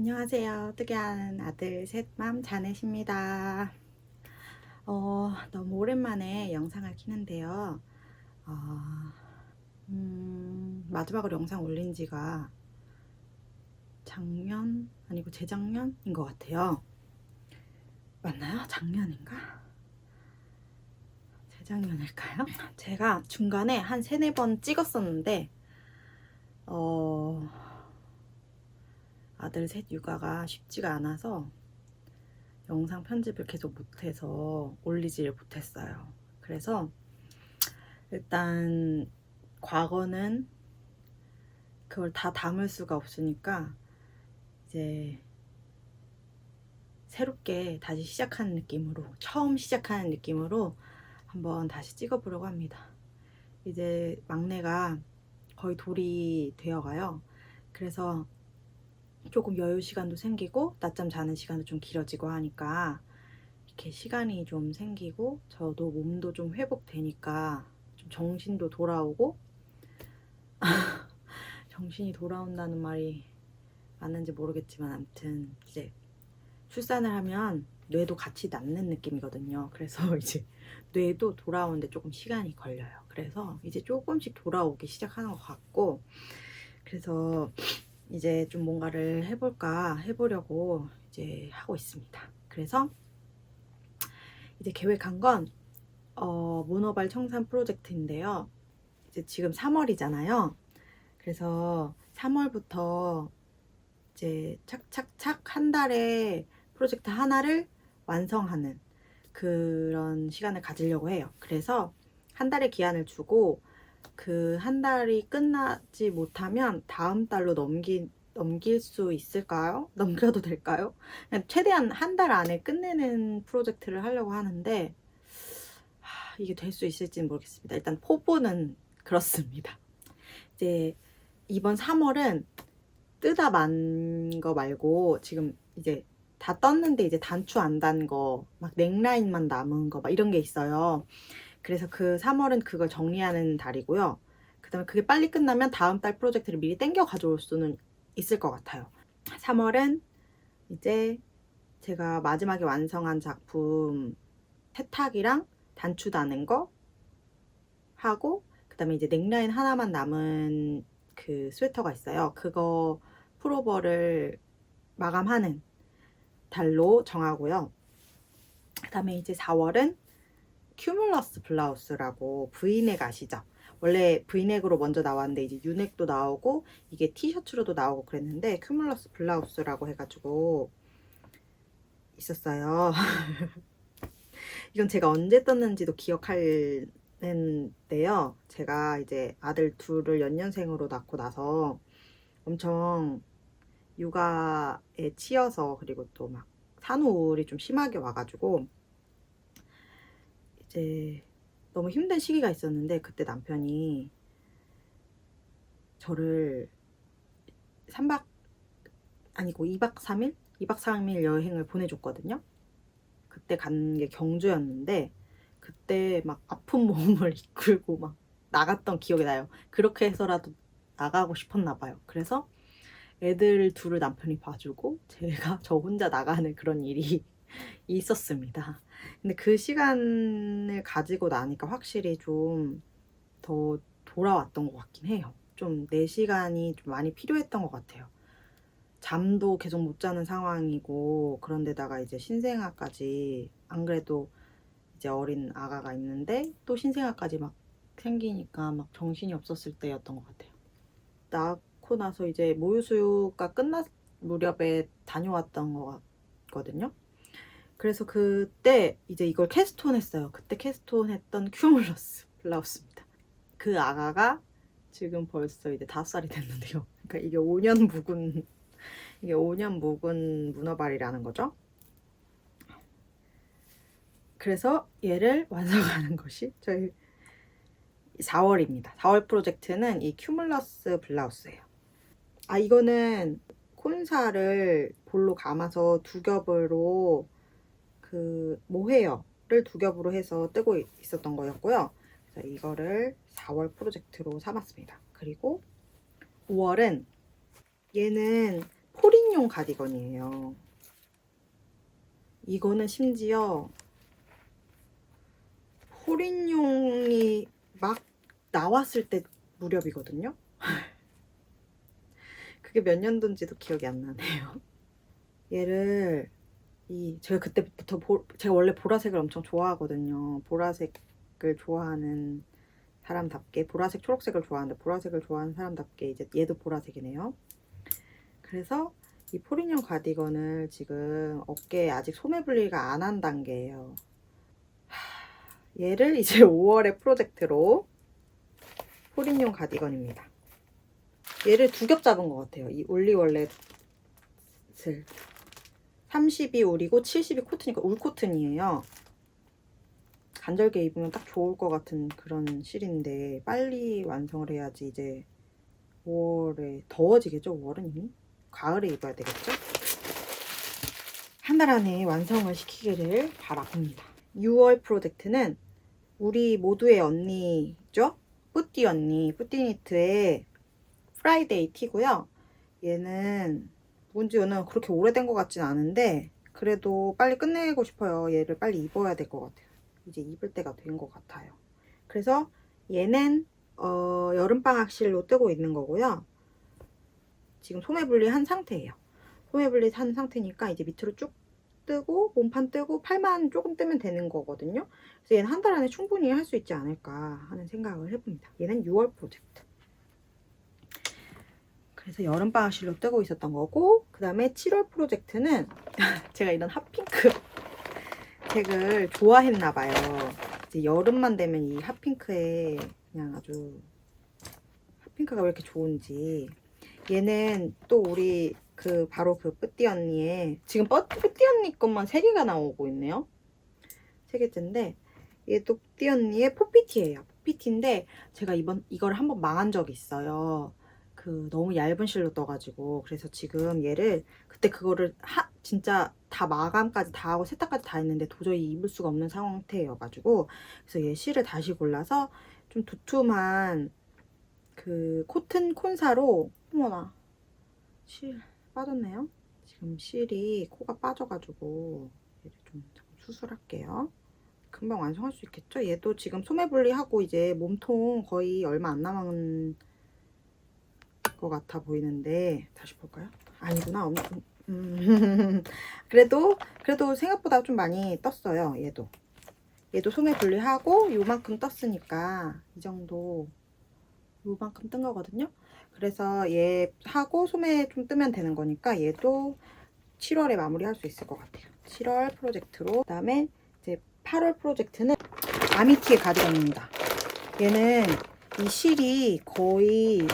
안녕하세요. 뜨개하는 아들 셋맘 자넷입니다. 너무 오랜만에 영상을 키는데요. 어, 마지막으로 영상 올린 지가 작년 아니고 재작년인 것 같아요. 맞나요? 작년인가? 재작년일까요? 제가 중간에 한 3-4번 찍었었는데 아들 셋 육아가 쉽지가 않아서 영상 편집을 계속 못해서 올리지를 못했어요. 그래서 일단 과거는 그걸 다 담을 수가 없으니까 이제 새롭게 다시 시작하는 느낌으로, 처음 시작하는 느낌으로 한번 다시 찍어보려고 합니다. 이제 막내가 거의 돌이 되어가요. 그래서 조금 여유 시간도 생기고 낮잠 자는 시간도 좀 길어지고 하니까 이렇게 시간이 좀 생기고 저도 몸도 좀 회복되니까 좀 정신도 돌아오고 정신이 돌아온다는 말이 맞는지 모르겠지만 아무튼 이제 출산을 하면 뇌도 같이 낫는 느낌이거든요. 그래서 이제 뇌도 돌아오는데 조금 시간이 걸려요. 그래서 이제 조금씩 돌아오기 시작하는 것 같고, 그래서 이제 좀 뭔가를 해보려고 이제 하고 있습니다. 그래서 이제 계획한 건 문어발 청산 프로젝트인데요. 이제 지금 3월이잖아요. 그래서 3월부터 이제 착착착 한 달에 프로젝트 하나를 완성하는 그런 시간을 가지려고 해요. 그래서 한 달의 기한을 주고 그 한 달이 끝나지 못하면 다음 달로 넘길 수 있을까요? 넘겨도 될까요? 그냥 최대한 한 달 안에 끝내는 프로젝트를 하려고 하는데 이게 될 수 있을지는 모르겠습니다. 일단 포부는 그렇습니다. 이제 이번 3월은 뜨다 만 거 말고 지금 이제 다 떴는데 이제 단추 안 단 거, 막 넥라인만 남은 거 막 이런 게 있어요. 그래서 그 3월은 그걸 정리하는 달이고요. 그다음에 그게 빨리 끝나면 다음 달 프로젝트를 미리 땡겨 가져올 수는 있을 것 같아요. 3월은 이제 제가 마지막에 완성한 작품 세탁이랑 단추 다는 거 하고, 그다음에 이제 넥라인 하나만 남은 그 스웨터가 있어요. 그거 프로버를 마감하는 달로 정하고요. 그다음에 이제 4월은 큐뮬러스 블라우스라고 브이넥 아시죠? 원래 브이넥으로 먼저 나왔는데 이제 유넥도 나오고 이게 티셔츠로도 나오고 그랬는데 큐뮬러스 블라우스라고 해가지고 있었어요. 이건 제가 언제 떴는지도 기억하는데요. 제가 이제 아들 둘을 연년생으로 낳고 나서 엄청 육아에 치여서, 그리고 또 막 산후우울이 좀 심하게 와가지고 이제 너무 힘든 시기가 있었는데, 그때 남편이 저를 3박 아니고 2박 3일? 2박 3일 여행을 보내줬거든요. 그때 간 게 경주였는데 그때 막 아픈 몸을 이끌고 막 나갔던 기억이 나요. 그렇게 해서라도 나가고 싶었나 봐요. 그래서 애들 둘을 남편이 봐주고 제가 저 혼자 나가는 그런 일이 있었습니다. 근데 그 시간을 가지고 나니까 확실히 좀 더 돌아왔던 것 같긴 해요. 좀 내 시간이 좀 많이 필요했던 것 같아요. 잠도 계속 못 자는 상황이고, 그런데다가 이제 신생아까지, 안 그래도 이제 어린 아가가 있는데 또 신생아까지 막 생기니까 막 정신이 없었을 때였던 것 같아요. 낳고 나서 이제 모유수유가 끝날 무렵에 다녀왔던 것 같거든요. 그래서 그때 이제 이걸 캐스톤 했어요. 그때 캐스톤 했던 큐뮬러스 블라우스입니다. 그 아가가 지금 벌써 이제 5살이 됐는데요. 그러니까 이게 5년 묵은 문어발이라는 거죠. 그래서 얘를 완성하는 것이 저희 4월입니다. 4월 프로젝트는 이 큐뮬러스 블라우스예요. 이거는 콘사를 볼로 감아서 두 겹으로 그 모헤어를 두 겹으로 해서 뜨고 있었던 거였고요. 그래서 이거를 4월 프로젝트로 삼았습니다. 그리고 5월은 얘는 포린용 가디건이에요. 이거는 심지어 포린용이 막 나왔을 때 무렵이거든요. 그게 몇 년도인지도 기억이 안 나네요. 얘를 제가 그때부터 제가 원래 보라색을 엄청 좋아하거든요. 보라색을 좋아하는 사람답게, 보라색 초록색을 좋아하는데 보라색을 좋아하는 사람답게 이제 얘도 보라색이네요. 그래서 이 포린용 가디건을 지금 어깨에 아직 소매 분리가 안 한 단계예요. 얘를 이제 5월의 프로젝트로 포린용 가디건입니다. 얘를 두 겹 잡은 것 같아요. 이 올리월렛을 30이 울이고 70이 코트니까 울 코튼이에요. 간절게 입으면 딱 좋을 것 같은 그런 실인데 빨리 완성을 해야지 이제 5월에 더워지겠죠? 5월은 이미? 가을에 입어야 되겠죠? 한 달 안에 완성을 시키기를 바라봅니다. 6월 프로젝트는 우리 모두의 언니죠? 뿌띠 언니, 뿌띠니트의 프라이데이 티고요. 얘는 뭔지는 그렇게 오래된 것 같진 않은데 그래도 빨리 끝내고 싶어요. 얘를 빨리 입어야 될 것 같아요. 이제 입을 때가 된 것 같아요. 그래서 얘는 여름방학실로 뜨고 있는 거고요. 지금 소매분리 한 상태예요. 소매분리 한 상태니까 이제 밑으로 쭉 뜨고 몸판 뜨고 팔만 조금 뜨면 되는 거거든요. 그래서 얘는 한 달 안에 충분히 할 수 있지 않을까 하는 생각을 해봅니다. 얘는 6월 프로젝트. 그래서 여름방학실로 뜨고 있었던 거고, 그 다음에 7월 프로젝트는 제가 이런 핫핑크 색을 좋아했나봐요. 이제 여름만 되면 이 핫핑크에 그냥 아주 핫핑크가 왜 이렇게 좋은지. 얘는 또 우리 바로 그 뿌띠 언니의 지금 뿌띠 언니 것만 3개가 나오고 있네요. 3개째인데 얘도 뿌띠 언니의 포피티예요. 포피티인데 제가 이걸 한번 망한 적이 있어요. 너무 얇은 실로 떠가지고. 그래서 지금 얘를 그때 그거를 진짜 다 마감까지 다 하고 세탁까지 다 했는데 도저히 입을 수가 없는 상태여가지고, 그래서 얘 실을 다시 골라서 좀 두툼한 코튼 콘사로, 어머나 실 빠졌네요. 지금 실이 코가 빠져가지고 얘를 좀 수술할게요. 금방 완성할 수 있겠죠? 얘도 지금 소매 분리하고 이제 몸통 거의 얼마 안 남은 것 같아 보이는데, 다시 볼까요? 아니구나. 그래도 생각보다 좀 많이 떴어요. 얘도 소매 분리하고 요만큼 떴으니까 이 정도, 요만큼 뜬 거거든요. 그래서 얘 하고 소매 좀 뜨면 되는 거니까 얘도 7월에 마무리할 수 있을 것 같아요. 7월 프로젝트로. 그다음에 이제 8월 프로젝트는 아미티의 가디건입니다. 얘는 이 실이 거의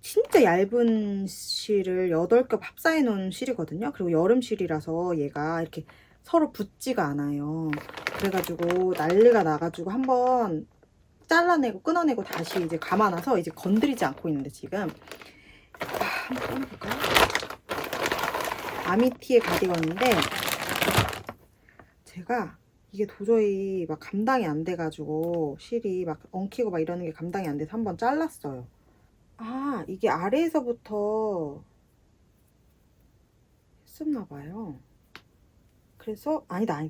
진짜 얇은 실을 8겹 합사해 놓은 실이거든요. 그리고 여름 실이라서 얘가 이렇게 서로 붙지가 않아요. 그래가지고 난리가 나가지고 한번 잘라내고 끊어내고 다시 이제 감아놔서 이제 건드리지 않고 있는데, 지금 한번 꺼내볼까요? 아미티의 가디건인데 제가 이게 도저히 막 감당이 안 돼가지고 실이 막 엉키고 막 이러는 게 감당이 안 돼서 한번 잘랐어요. 이게 아래에서부터 했었나봐요. 그래서 아니다.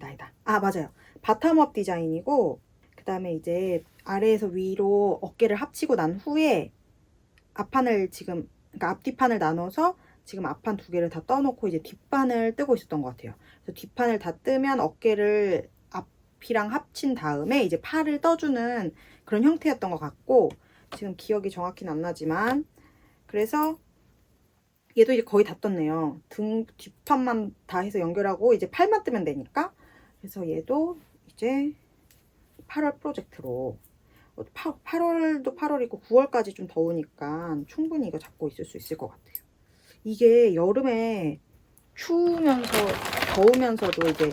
맞아요. 바텀업 디자인이고, 그 다음에 이제 아래에서 위로 어깨를 합치고 난 후에 앞판을 그러니까 앞뒤판을 나눠서 지금 앞판 2개를 다 떠놓고 이제 뒷판을 뜨고 있었던 것 같아요. 그래서 뒷판을 다 뜨면 어깨를 앞이랑 합친 다음에 이제 팔을 떠주는 그런 형태였던 것 같고, 지금 기억이 정확히는 안 나지만, 그래서 얘도 이제 거의 다 떴네요. 뒷판만 다 해서 연결하고 이제 팔만 뜨면 되니까. 그래서 얘도 이제 8월 프로젝트로, 8월도 8월이고 9월까지 좀 더우니까 충분히 이거 잡고 있을 수 있을 것 같아요. 이게 여름에 추우면서 더우면서도 이제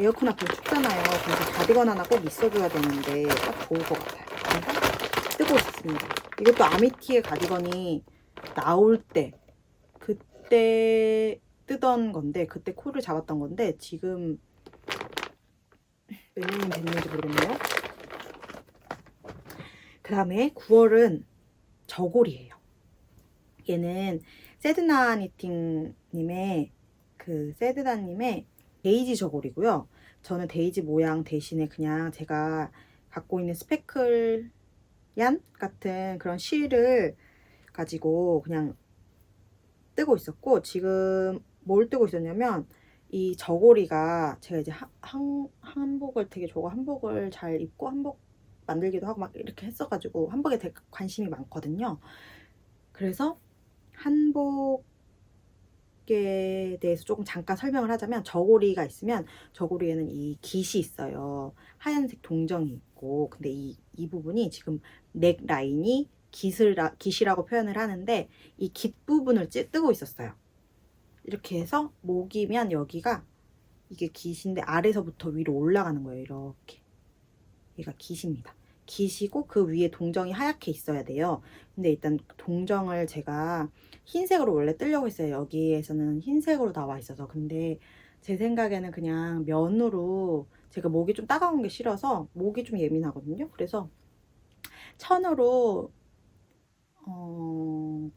에어컨 앞에서 춥잖아요. 그래서 가디건 하나 꼭 있어줘야 되는데 딱 좋을 것 같아요. 그래서 뜨고 있습니다. 이것도 아미티의 가디건이 나올 때 그때 뜨던 건데, 그때 코를 잡았던 건데 지금 몇 년이 됐는지 모르겠네요. 그 다음에 9월은 저고리예요. 얘는 세드나 니팅님의 세드나님의 데이지 저고리고요. 저는 데이지 모양 대신에 그냥 제가 갖고 있는 스페클얀 같은 그런 실을 가지고 그냥 뜨고 있었고, 지금 뭘 뜨고 있었냐면 이 저고리가 제가 이제 한복을 되게 좋아하고 한복을 잘 입고 한복 만들기도 하고 막 이렇게 했어가지고 한복에 되게 관심이 많거든요. 그래서 한복에 대해서 조금 잠깐 설명을 하자면, 저고리가 있으면 저고리에는 이 깃이 있어요. 하얀색 동정이 있고, 근데 이 부분이 지금 넥 라인이 깃이라고 표현을 하는데 이 깃 부분을 뜨고 있었어요. 이렇게 해서 목이면 여기가 이게 깃인데 아래서부터 위로 올라가는 거예요. 이렇게 얘가 깃입니다. 깃이고 그 위에 동정이 하얗게 있어야 돼요. 근데 일단 동정을 제가 흰색으로 원래 뜨려고 했어요. 여기에서는 흰색으로 나와 있어서. 근데 제 생각에는 그냥 면으로, 제가 목이 좀 따가운 게 싫어서 목이 좀 예민하거든요. 그래서 천으로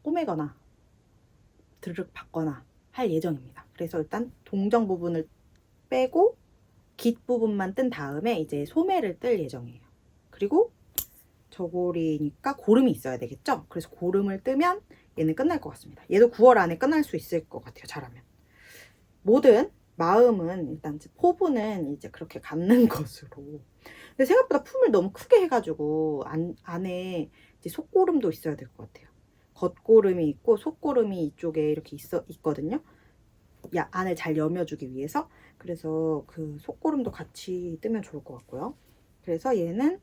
꼬매거나 드르륵 받거나 할 예정입니다. 그래서 일단 동정 부분을 빼고 깃 부분만 뜬 다음에 이제 소매를 뜰 예정이에요. 그리고 저고리니까 고름이 있어야 되겠죠? 그래서 고름을 뜨면 얘는 끝날 것 같습니다. 얘도 9월 안에 끝날 수 있을 것 같아요. 잘하면. 뭐든 마음은 일단 포부는 이제 그렇게 갖는 것으로. 근데 생각보다 품을 너무 크게 해가지고 안에 이제 속고름도 있어야 될 것 같아요. 겉고름이 있고 속고름이 이쪽에 이렇게 있거든요. 안을 잘 여며주기 위해서. 그래서 그 속고름도 같이 뜨면 좋을 것 같고요. 그래서 얘는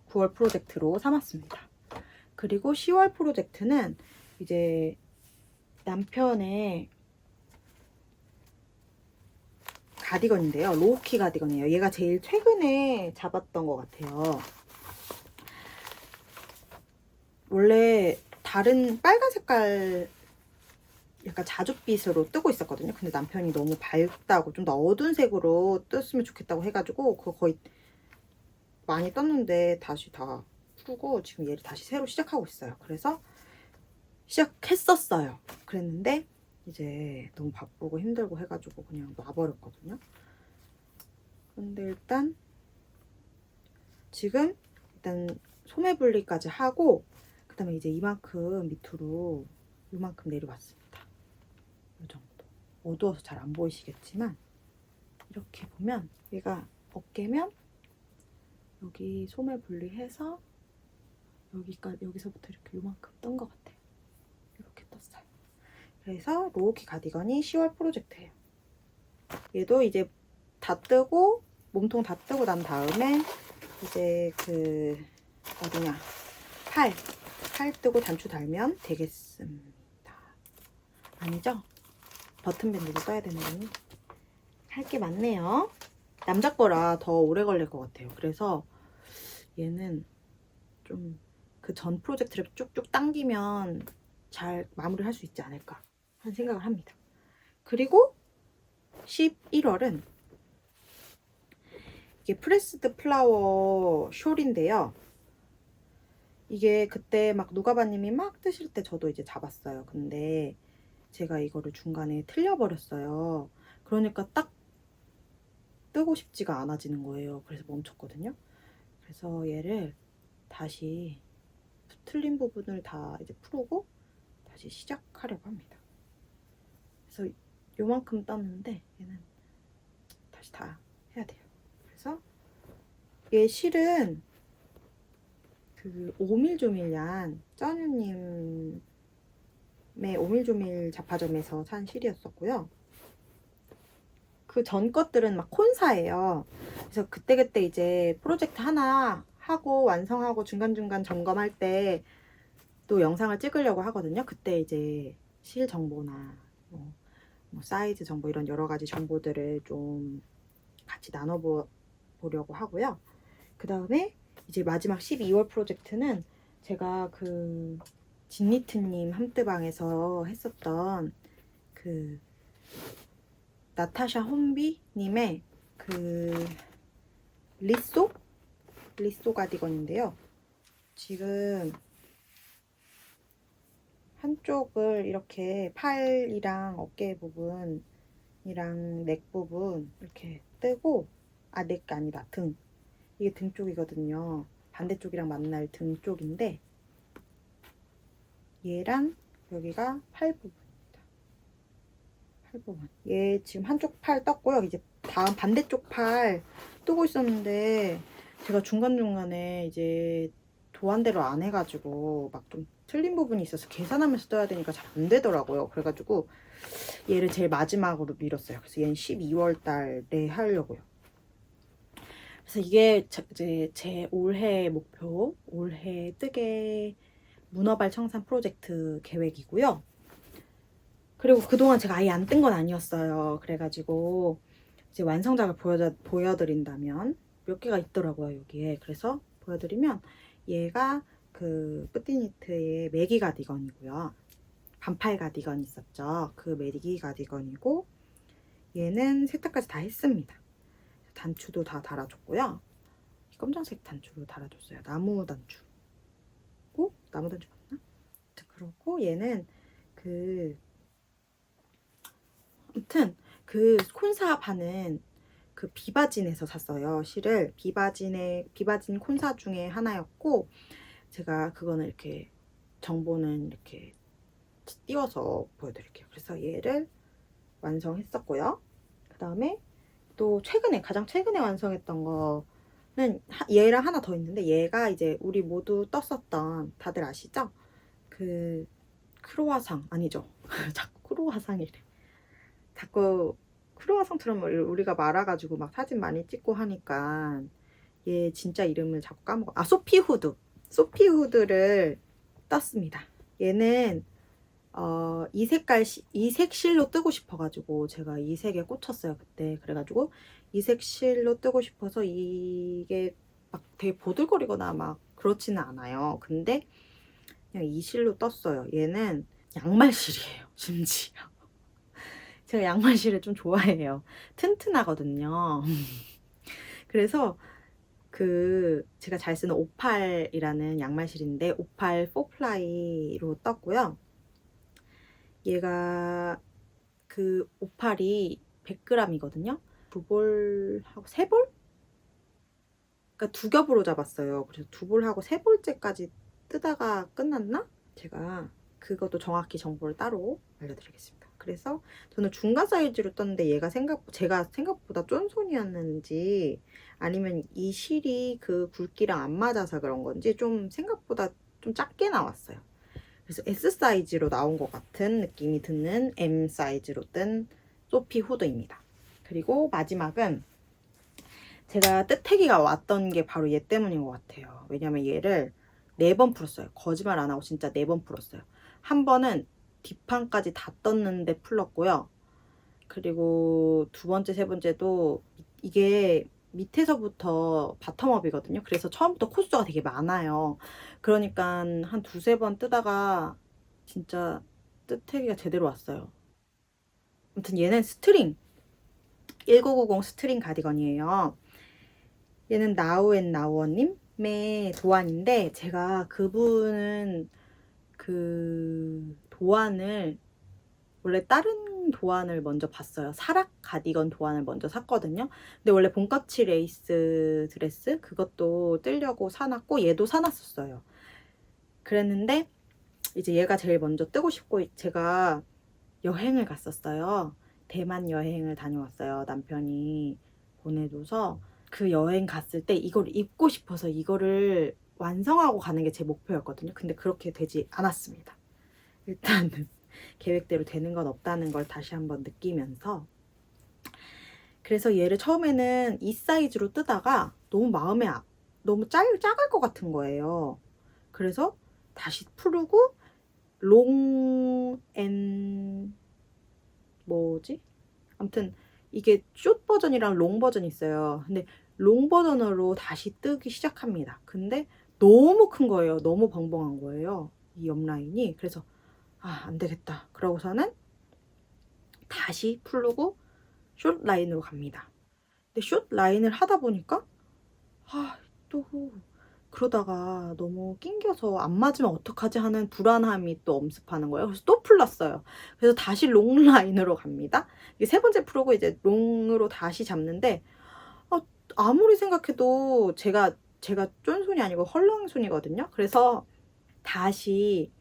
9월 프로젝트로 삼았습니다. 그리고 10월 프로젝트는 이제 남편의 가디건인데요. 로우키 가디건이에요. 얘가 제일 최근에 잡았던 것 같아요. 원래 다른 빨간 색깔 약간 자줏빛으로 뜨고 있었거든요. 근데 남편이 너무 밝다고 좀 더 어두운 색으로 떴으면 좋겠다고 해가지고 그거 거의 많이 떴는데 다시 다 풀고 지금 얘를 다시 새로 시작하고 있어요. 그래서 시작했었어요. 그랬는데 이제 너무 바쁘고 힘들고 해가지고 그냥 놔버렸거든요. 근데 일단 지금 소매 분리까지 하고 그 다음에 이제 이만큼 밑으로 이만큼 내려왔습니다. 이 정도. 어두워서 잘 안 보이시겠지만 이렇게 보면 얘가 어깨면 여기 소매 분리해서 여기서부터 이렇게 요만큼 뜬 것 같아요. 이렇게 떴어요. 그래서 로우키 가디건이 10월 프로젝트예요. 얘도 이제 다 뜨고 몸통 다 뜨고 난 다음에 이제 어디냐 팔 뜨고 단추 달면 되겠습니다. 아니죠? 버튼 밴드도 써야 되는 거니 할 게 많네요. 남자 거라 더 오래 걸릴 것 같아요. 그래서 얘는 좀 그 전 프로젝트를 쭉쭉 당기면 잘 마무리할 수 있지 않을까 하는 생각을 합니다. 그리고 11월은 이게 프레스드 플라워 숄인데요. 이게 그때 막 누가바님이 막 뜨실 때 저도 이제 잡았어요. 근데 제가 이거를 중간에 틀려버렸어요. 그러니까 딱 뜨고 싶지가 않아지는 거예요. 그래서 멈췄거든요. 그래서 얘를 다시 틀린 부분을 다 이제 풀고 다시 시작하려고 합니다. 그래서 요만큼 떴는데 얘는 다시 다 해야 돼요. 그래서 얘 실은 오밀조밀얀 쩌누님의 오밀조밀 잡화점에서 산 실이었었고요. 그 전 것들은 막 콘사예요. 그래서 그때그때 이제 프로젝트 하나 하고 완성하고 중간중간 점검할 때 또 영상을 찍으려고 하거든요. 그때 이제 실 정보나 뭐 사이즈 정보 이런 여러 가지 정보들을 좀 같이 나눠보려고 하고요. 그 다음에 이제 마지막 12월 프로젝트는 제가 진니트님 함뜨방에서 했었던 나타샤 혼비님의 리쏘 가디건인데요. 지금 한쪽을 이렇게 팔이랑 어깨 부분이랑 넥 부분 이렇게 뜨고, 아, 넥 아니다, 등. 이게 등 쪽이거든요. 반대쪽이랑 만날 등 쪽인데, 얘랑 여기가 팔 부분입니다. 팔 부분. 얘 지금 한쪽 팔 떴고요. 이제 다음 반대쪽 팔 뜨고 있었는데, 제가 중간중간에 이제 도안대로 안 해가지고 막 좀 틀린 부분이 있어서 계산하면서 떠야 되니까 잘 안 되더라고요. 그래가지고 얘를 제일 마지막으로 미뤘어요. 그래서 얘는 12월 달에 하려고요. 그래서 이게 이제 제 올해 목표, 올해 뜨개 문어발 청산 프로젝트 계획이고요. 그리고 그동안 제가 아예 안 뜬 건 아니었어요. 그래가지고 이제 완성작을 보여드린다면 몇 개가 있더라고요, 여기에. 그래서 보여드리면 얘가 그 뿌띠니트의 매기 가디건이고요. 반팔 가디건 있었죠. 그 매기 가디건이고, 얘는 세탁까지 다 했습니다. 단추도 다 달아줬고요. 검정색 단추로 달아줬어요. 나무 단추. 나무 단추 맞나? 그렇고 얘는 아무튼 그 콘사 파는 그 비바진에서 샀어요. 실을 비바진 콘사 중에 하나였고, 제가 그거는 이렇게 정보는 이렇게 띄워서 보여드릴게요. 그래서 얘를 완성했었고요. 그 다음에 또 가장 최근에 완성했던 거는 얘랑 하나 더 있는데, 얘가 이제 우리 모두 떴었던, 다들 아시죠? 그 크로와상 아니죠? 자꾸 크로와상이래. 자꾸 크로와상처럼 우리가 말아가지고 막 사진 많이 찍고 하니까 얘 진짜 이름을 자꾸 까먹어. 아, 소피 후드를 떴습니다. 얘는 이 색 실로 뜨고 싶어가지고 제가 이 색에 꽂혔어요, 그때. 그래가지고 이 색 실로 뜨고 싶어서, 이게 막 되게 보들거리거나 막 그렇지는 않아요. 근데 그냥 이 실로 떴어요. 얘는 양말 실이에요, 심지어. 제가 양말 실을 좀 좋아해요. 튼튼하거든요. 그래서 제가 잘 쓰는 오팔이라는 양말 실인데, 오팔 4플라이로 떴고요. 얘가 그 오팔이 100g이거든요. 2볼하고 3볼? 그러니까 2겹으로 잡았어요. 그래서 2볼하고 3볼째까지 뜨다가 끝났나? 제가 그것도 정확히 정보를 따로 알려드리겠습니다. 그래서 저는 중간 사이즈로 떴는데, 제가 생각보다 쫀손이었는지 아니면 이 실이 그 굵기랑 안 맞아서 그런 건지 생각보다 좀 작게 나왔어요. 그래서 S 사이즈로 나온 것 같은 느낌이 드는 M 사이즈로 뜬 소피 후드입니다. 그리고 마지막은 제가 뜨태기가 왔던 게 바로 얘 때문인 것 같아요. 왜냐면 얘를 4번 풀었어요. 거짓말 안 하고 진짜 4번 풀었어요. 한 번은 뒷판까지 다 떴는데 풀렀고요. 그리고 두 번째, 세 번째도 이게 밑에서부터 바텀업이거든요. 그래서 처음부터 코스가 되게 많아요. 그러니까 한 2-3번 뜨다가 진짜 뜨태기가 제대로 왔어요. 아무튼 얘는 스트링 1990 스트링 가디건이에요. 얘는 나우앤나우어님의 도안인데, 제가 그분은 그 도안을 원래 다른 도안을 먼저 봤어요. 사락 가디건 도안을 먼저 샀거든요. 근데 원래 본값치 레이스 드레스 그것도 뜨려고 사놨고, 얘도 사놨었어요. 그랬는데 이제 얘가 제일 먼저 뜨고 싶고, 제가 여행을 갔었어요. 대만 여행을 다녀왔어요. 남편이 보내줘서. 그 여행 갔을 때 이걸 입고 싶어서 이거를 완성하고 가는 게 제 목표였거든요. 근데 그렇게 되지 않았습니다. 일단은 계획대로 되는 건 없다는 걸 다시 한번 느끼면서, 그래서 얘를 처음에는 이 사이즈로 뜨다가 너무 작을 것 같은 거예요. 그래서 다시 풀고 아무튼 이게 숏 버전이랑 롱 버전이 있어요. 근데 롱 버전으로 다시 뜨기 시작합니다. 근데 너무 큰 거예요. 너무 벙벙한 거예요, 이 옆라인이. 그래서 안 되겠다. 그러고서는 다시 풀고 숏 라인으로 갑니다. 근데 숏 라인을 하다 보니까 또 그러다가 너무 낑겨서 안 맞으면 어떡하지 하는 불안함이 또 엄습하는 거예요. 그래서 또 풀렀어요. 그래서 다시 롱 라인으로 갑니다. 이게 세 번째 풀고 이제 롱으로 다시 잡는데 아무리 생각해도 제가 쫀손이 아니고 헐렁손이거든요. 그래서 다시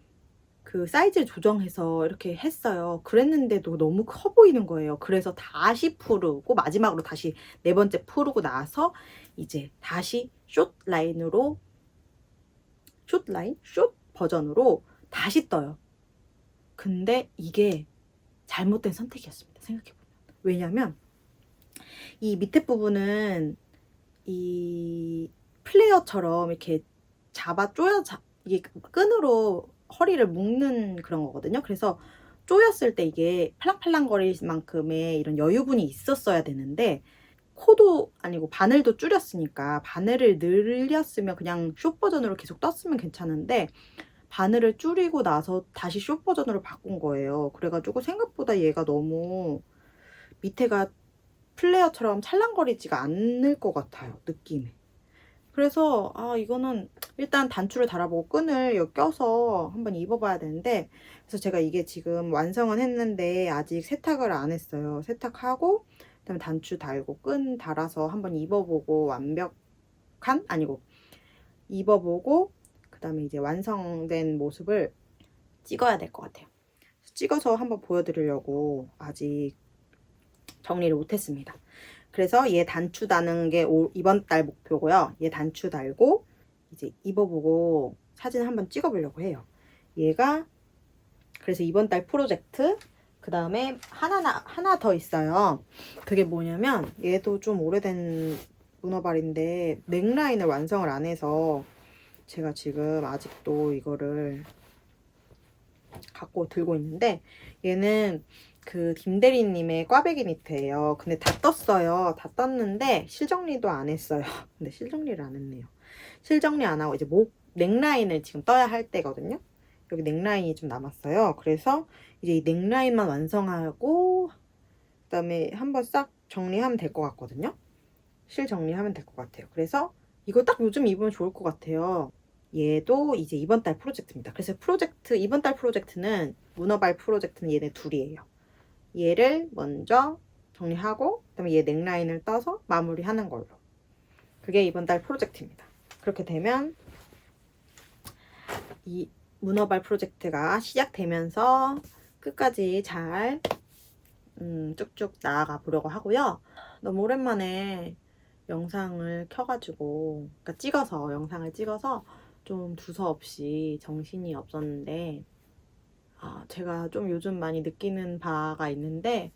그 사이즈를 조정해서 이렇게 했어요. 그랬는데도 너무 커 보이는 거예요. 그래서 다시 풀고 마지막으로 다시 네 번째 풀고 나서 이제 다시 숏 라인으로 숏 버전으로 다시 떠요. 근데 이게 잘못된 선택이었습니다. 생각해보면. 왜냐면 이 밑에 부분은 이 플레어처럼 이렇게 이게 끈으로 허리를 묶는 그런 거거든요. 그래서 조였을 때 이게 팔랑팔랑거릴 만큼의 이런 여유분이 있었어야 되는데 코도 아니고 바늘도 줄였으니까 바늘을 늘렸으면 그냥 숏 버전으로 계속 떴으면 괜찮은데 바늘을 줄이고 나서 다시 숏 버전으로 바꾼 거예요. 그래가지고 생각보다 얘가 너무 밑에가 플레어처럼 찰랑거리지가 않을 것 같아요, 느낌이. 그래서 이거는 일단 단추를 달아보고 끈을 여기 껴서 한번 입어봐야 되는데, 그래서 제가 이게 지금 완성은 했는데 아직 세탁을 안 했어요. 세탁하고 그다음에 단추 달고 끈 달아서 한번 입어보고 입어보고 그다음에 이제 완성된 모습을 찍어야 될 것 같아요. 찍어서 한번 보여드리려고 아직 정리를 못했습니다. 그래서 얘 단추 다는 게 이번 달 목표고요. 얘 단추 달고 이제 입어보고 사진 한번 찍어보려고 해요. 얘가 그래서 이번 달 프로젝트. 그 다음에 하나 더 있어요. 그게 뭐냐면 얘도 좀 오래된 문어발인데 넥라인을 완성을 안 해서 제가 지금 아직도 이거를 갖고 들고 있는데, 얘는 그 김대리님의 꽈배기 니트예요. 근데 다 떴어요. 다 떴는데 실정리도 안 했어요. 근데 실정리를 안 했네요. 실정리 안 하고 이제 넥라인을 지금 떠야 할 때거든요. 여기 넥라인이 좀 남았어요. 그래서 이제 이 넥라인만 완성하고 그다음에 한번 싹 정리하면 될 것 같거든요. 실 정리하면 될 것 같아요. 그래서 이거 딱 요즘 입으면 좋을 것 같아요. 얘도 이제 이번 달 프로젝트입니다. 그래서 이번 달 프로젝트는 문어발 프로젝트는 얘네 둘이에요. 얘를 먼저 정리하고 그다음에 얘 넥라인을 떠서 마무리하는 걸로. 그게 이번 달 프로젝트입니다. 그렇게 되면 이 문어발 프로젝트가 시작되면서 끝까지 잘 쭉쭉 나아가 보려고 하고요. 너무 오랜만에 영상을 켜가지고 영상을 찍어서 좀 두서없이 정신이 없었는데, 제가 좀 요즘 많이 느끼는 바가 있는데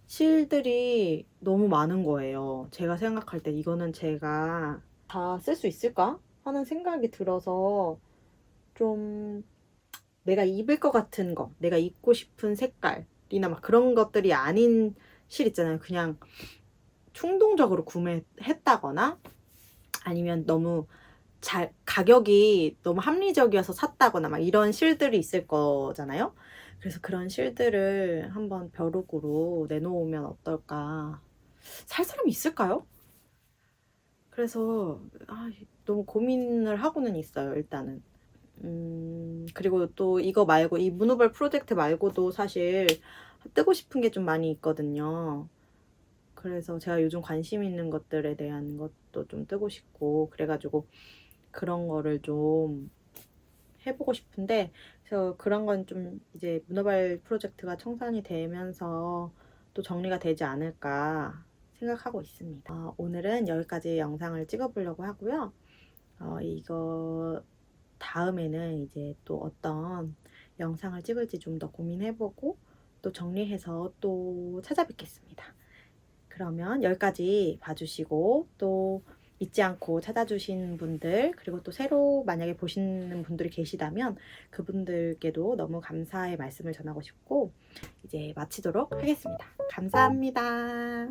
실들이 너무 많은 거예요. 제가 생각할 때 이거는 제가 다 쓸 수 있을까 하는 생각이 들어서 좀 내가 입을 것 같은 거, 내가 입고 싶은 색깔이나 막 그런 것들이 아닌 실 있잖아요. 그냥 충동적으로 구매했다거나 아니면 너무 가격이 너무 합리적이어서 샀다거나 막 이런 실들이 있을 거잖아요. 그래서 그런 실들을 한번 벼룩으로 내놓으면 어떨까. 살 사람이 있을까요? 그래서 너무 고민을 하고는 있어요, 일단은. 그리고 또 이거 말고 이 문어발 프로젝트 말고도 사실 뜨고 싶은 게 좀 많이 있거든요. 그래서 제가 요즘 관심 있는 것들에 대한 것도 좀 뜨고 싶고 그래가지고 그런 거를 좀 해보고 싶은데, 그래서 그런 건 좀 이제 문어발 프로젝트가 청산이 되면서 또 정리가 되지 않을까 생각하고 있습니다. 오늘은 여기까지 영상을 찍어보려고 하고요. 이거 다음에는 이제 또 어떤 영상을 찍을지 좀 더 고민해보고 또 정리해서 또 찾아뵙겠습니다. 그러면 여기까지 봐주시고 또 잊지 않고 찾아주신 분들, 그리고 또 새로 만약에 보시는 분들이 계시다면 그분들께도 너무 감사의 말씀을 전하고 싶고 이제 마치도록 하겠습니다. 감사합니다.